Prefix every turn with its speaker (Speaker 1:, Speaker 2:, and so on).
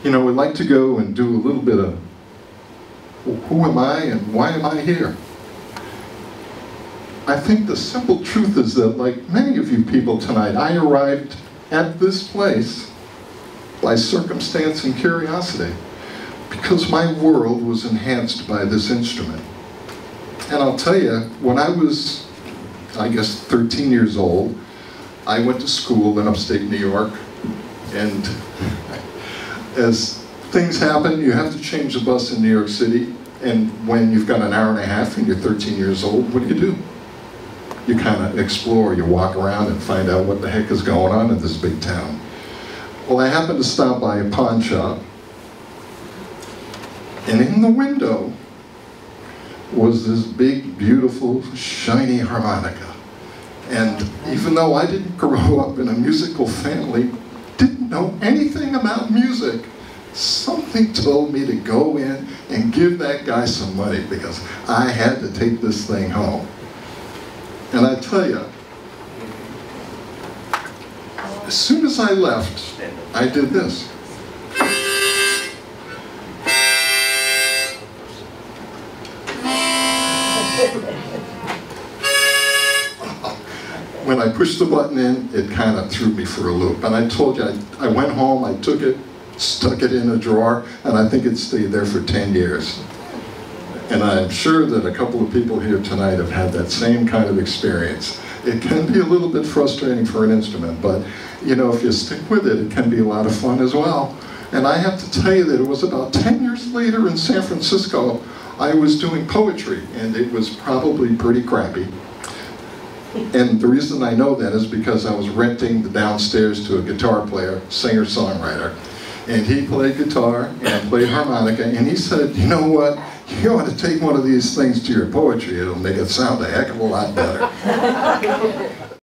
Speaker 1: You know, we like to go and do a little bit of, well, who am I and why am I here? I think the simple truth is that, like many of you people tonight, I arrived at this place by circumstance and curiosity, because my world was enhanced by this instrument. And I'll tell you, when I was, I guess, 13 years old, I went to school in upstate New York, and as things happen, you have to change the bus in New York City, and when you've got an hour and a half and you're 13 years old, what do? You kind of explore, you walk around and find out what the heck is going on in this big town. Well, I happened to stop by a pawn shop, and in the window was this big, beautiful, shiny harmonica. And even though I didn't grow up in a musical family, didn't know anything about music, something told me to go in and give that guy some money, because I had to take this thing home. And I tell you, as soon as I left, I did this. When I pushed the button in, it kind of threw me for a loop. And I told you, I went home, I took it, stuck it in a drawer, and I think it stayed there for 10 years. And I'm sure that a couple of people here tonight have had that same kind of experience. It can be a little bit frustrating for an instrument, but you know, if you stick with it, it can be a lot of fun as well. And I have to tell you that it was about 10 years later in San Francisco, I was doing poetry, and it was probably pretty crappy. And the reason I know that is because I was renting the downstairs to a guitar player, singer-songwriter. And he played guitar and played harmonica, and he said, you know what, you ought to take one of these things to your poetry, it'll make it sound a heck of a lot better.